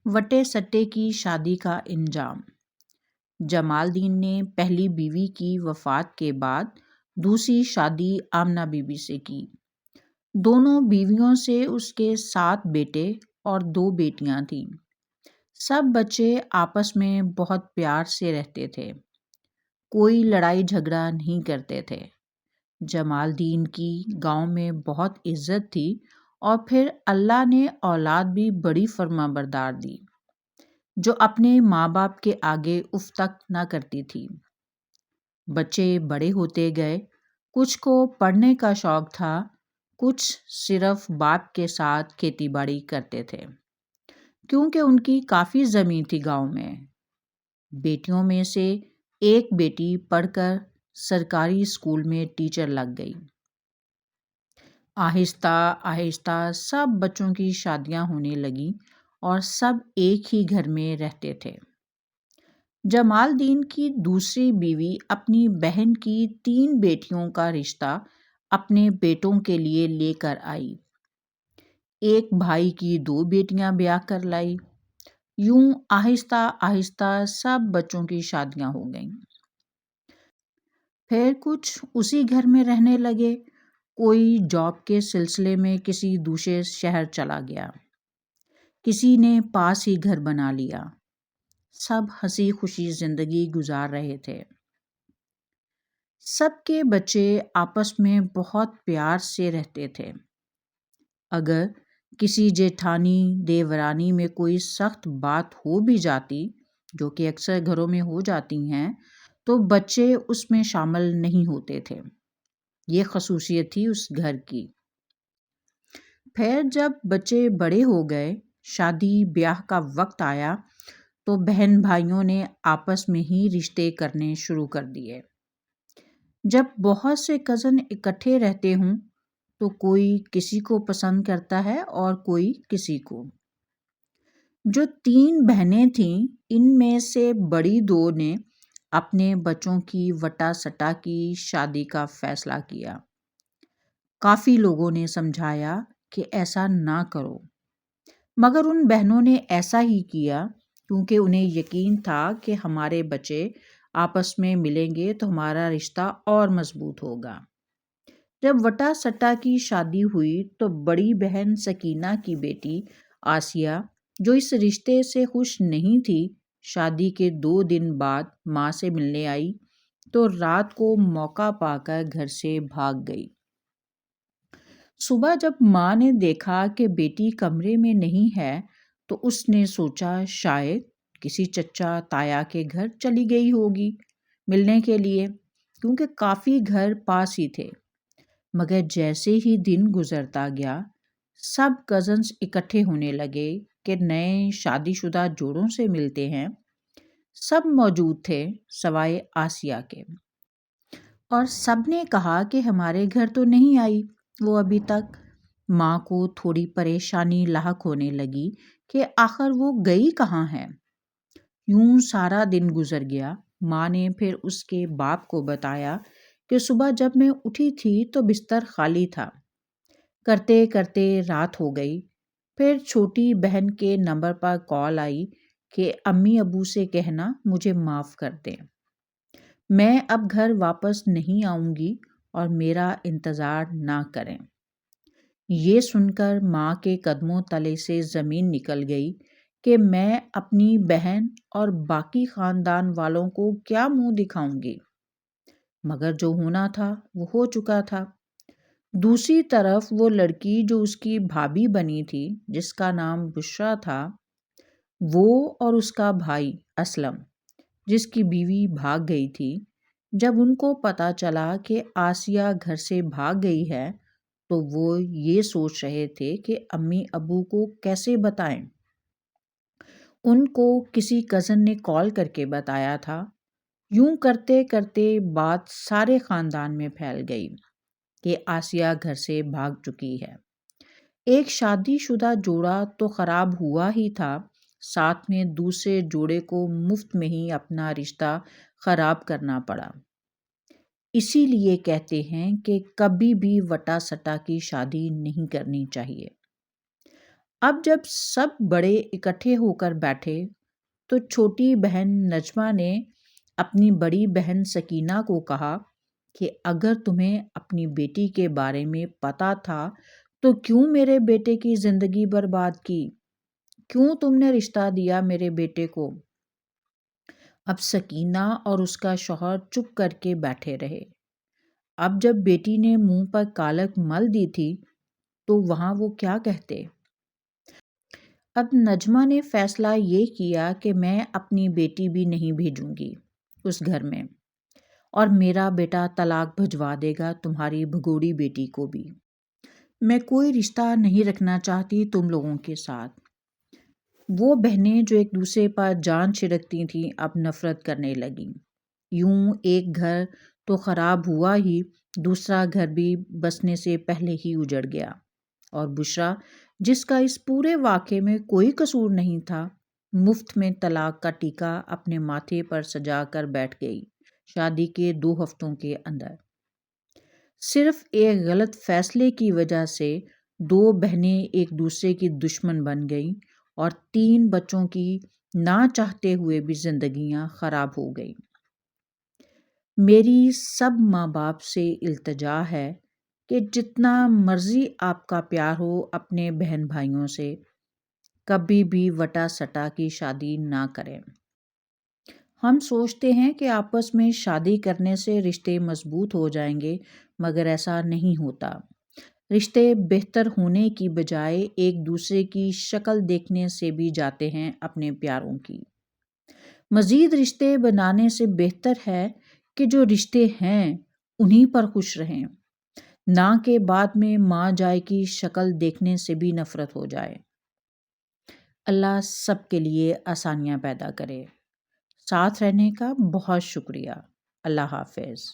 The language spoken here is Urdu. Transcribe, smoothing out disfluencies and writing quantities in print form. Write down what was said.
وٹے سٹے کی شادی کا انجام۔ جمال الدین نے پہلی بیوی کی وفات کے بعد دوسری شادی آمنہ بی بی سے کی۔ دونوں بیویوں سے اس کے 7 بیٹے اور 2 بیٹیاں تھیں۔ سب بچے آپس میں بہت پیار سے رہتے تھے، کوئی لڑائی جھگڑا نہیں کرتے تھے۔ جمال الدین کی گاؤں میں بہت عزت تھی اور پھر اللہ نے اولاد بھی بڑی فرمانبردار دی، جو اپنے ماں باپ کے آگے اف تک نہ کرتی تھی۔ بچے بڑے ہوتے گئے، کچھ کو پڑھنے کا شوق تھا، کچھ صرف باپ کے ساتھ کھیتی باڑی کرتے تھے، کیونکہ ان کی کافی زمین تھی گاؤں میں۔ بیٹیوں میں سے ایک بیٹی پڑھ کر سرکاری اسکول میں ٹیچر لگ گئی۔ آہستہ آہستہ سب بچوں کی شادیاں ہونے لگیں اور سب ایک ہی گھر میں رہتے تھے۔ جمال الدین کی دوسری بیوی اپنی بہن کی 3 بیٹیوں کا رشتہ اپنے بیٹوں کے لیے لے کر آئی۔ ایک بھائی کی 2 بیٹیاں بیاہ کر لائی۔ یوں آہستہ آہستہ سب بچوں کی شادیاں ہو گئیں۔ پھر کچھ اسی گھر میں رہنے لگے، کوئی جاب کے سلسلے میں کسی دوسرے شہر چلا گیا، کسی نے پاس ہی گھر بنا لیا۔ سب ہنسی خوشی زندگی گزار رہے تھے۔ سب کے بچے آپس میں بہت پیار سے رہتے تھے۔ اگر کسی جیٹھانی دیورانی میں کوئی سخت بات ہو بھی جاتی، جو کہ اکثر گھروں میں ہو جاتی ہیں، تو بچے اس میں شامل نہیں ہوتے تھے۔ یہ خصوصیت تھی اس گھر کی۔ پھر جب بچے بڑے ہو گئے، شادی بیاہ کا وقت آیا، تو بہن بھائیوں نے آپس میں ہی رشتے کرنے شروع کر دیے۔ جب بہت سے کزن اکٹھے رہتے ہوں تو کوئی کسی کو پسند کرتا ہے اور کوئی کسی کو۔ جو 3 بہنیں تھیں، ان میں سے بڑی 2 نے اپنے بچوں کی وٹا سٹا کی شادی کا فیصلہ کیا۔ کافی لوگوں نے سمجھایا کہ ایسا نہ کرو، مگر ان بہنوں نے ایسا ہی کیا، کیونکہ انہیں یقین تھا کہ ہمارے بچے آپس میں ملیں گے تو ہمارا رشتہ اور مضبوط ہوگا۔ جب وٹا سٹا کی شادی ہوئی تو بڑی بہن سکینہ کی بیٹی آسیہ، جو اس رشتے سے خوش نہیں تھی، شادی کے 2 دن بعد ماں سے ملنے آئی تو رات کو موقع پا کر گھر سے بھاگ گئی۔ صبح جب ماں نے دیکھا کہ بیٹی کمرے میں نہیں ہے تو اس نے سوچا شاید کسی چچا تایا کے گھر چلی گئی ہوگی ملنے کے لیے، کیونکہ کافی گھر پاس ہی تھے۔ مگر جیسے ہی دن گزرتا گیا، سب کزنز اکٹھے ہونے لگے کہ نئے شادی شدہ جوڑوں سے ملتے ہیں۔ سب موجود تھے سوائے آسیہ کے، اور سب نے کہا کہ ہمارے گھر تو نہیں آئی وہ ابھی تک۔ ماں کو تھوڑی پریشانی لاحق ہونے لگی کہ آخر وہ گئی کہاں ہے۔ یوں سارا دن گزر گیا۔ ماں نے پھر اس کے باپ کو بتایا کہ صبح جب میں اٹھی تھی تو بستر خالی تھا۔ کرتے کرتے رات ہو گئی۔ پھر چھوٹی بہن کے نمبر پر کال آئی کہ امی ابو سے کہنا مجھے معاف کر دیں، میں اب گھر واپس نہیں آؤں گی اور میرا انتظار نہ کریں۔ یہ سن کر ماں کے قدموں تلے سے زمین نکل گئی کہ میں اپنی بہن اور باقی خاندان والوں کو کیا منہ دکھاؤں گی، مگر جو ہونا تھا وہ ہو چکا تھا۔ دوسری طرف وہ لڑکی جو اس کی بھابھی بنی تھی، جس کا نام بشریٰ تھا، وہ اور اس کا بھائی اسلم، جس کی بیوی بھاگ گئی تھی، جب ان کو پتہ چلا کہ آسیہ گھر سے بھاگ گئی ہے تو وہ یہ سوچ رہے تھے کہ امی ابو کو کیسے بتائیں۔ ان کو کسی کزن نے کال کر کے بتایا تھا۔ یوں کرتے کرتے بات سارے خاندان میں پھیل گئی کہ آسیہ گھر سے بھاگ چکی ہے۔ ایک شادی شدہ جوڑا تو خراب ہوا ہی تھا، ساتھ میں دوسرے جوڑے کو مفت میں ہی اپنا رشتہ خراب کرنا پڑا۔ اسی لیے کہتے ہیں کہ کبھی بھی وٹا سٹا کی شادی نہیں کرنی چاہیے۔ اب جب سب بڑے اکٹھے ہو کر بیٹھے تو چھوٹی بہن نجمہ نے اپنی بڑی بہن سکینہ کو کہا کہ اگر تمہیں اپنی بیٹی کے بارے میں پتا تھا تو کیوں میرے بیٹے کی زندگی برباد کی؟ کیوں تم نے رشتہ دیا میرے بیٹے کو؟ اب سکینہ اور اس کا شوہر چپ کر کے بیٹھے رہے۔ اب جب بیٹی نے منہ پر کالک مل دی تھی تو وہاں وہ کیا کہتے؟ اب نجمہ نے فیصلہ یہ کیا کہ میں اپنی بیٹی بھی نہیں بھیجوں گی اس گھر میں، اور میرا بیٹا طلاق بھجوا دے گا تمہاری بھگوڑی بیٹی کو بھی۔ میں کوئی رشتہ نہیں رکھنا چاہتی تم لوگوں کے ساتھ۔ وہ بہنیں جو ایک دوسرے پر جان چھڑکتی تھیں اب نفرت کرنے لگیں۔ یوں ایک گھر تو خراب ہوا ہی، دوسرا گھر بھی بسنے سے پہلے ہی اجڑ گیا، اور بشرا جس کا اس پورے واقعے میں کوئی قصور نہیں تھا، مفت میں طلاق کا ٹیکا اپنے ماتھے پر سجا کر بیٹھ گئی شادی کے 2 ہفتوں کے اندر۔ صرف ایک غلط فیصلے کی وجہ سے 2 بہنیں ایک دوسرے کی دشمن بن گئیں اور 3 بچوں کی نہ چاہتے ہوئے بھی زندگیاں خراب ہو گئیں۔ میری سب ماں باپ سے التجا ہے کہ جتنا مرضی آپ کا پیار ہو اپنے بہن بھائیوں سے، کبھی بھی وٹا سٹا کی شادی نہ کریں۔ ہم سوچتے ہیں کہ آپس میں شادی کرنے سے رشتے مضبوط ہو جائیں گے، مگر ایسا نہیں ہوتا۔ رشتے بہتر ہونے کی بجائے ایک دوسرے کی شکل دیکھنے سے بھی جاتے ہیں اپنے پیاروں کی۔ مزید رشتے بنانے سے بہتر ہے کہ جو رشتے ہیں انہی پر خوش رہیں، نہ کہ بعد میں ماں جائے کی شکل دیکھنے سے بھی نفرت ہو جائے۔ اللہ سب کے لیے آسانیاں پیدا کرے۔ ساتھ رہنے کا بہت شکریہ۔ اللہ حافظ۔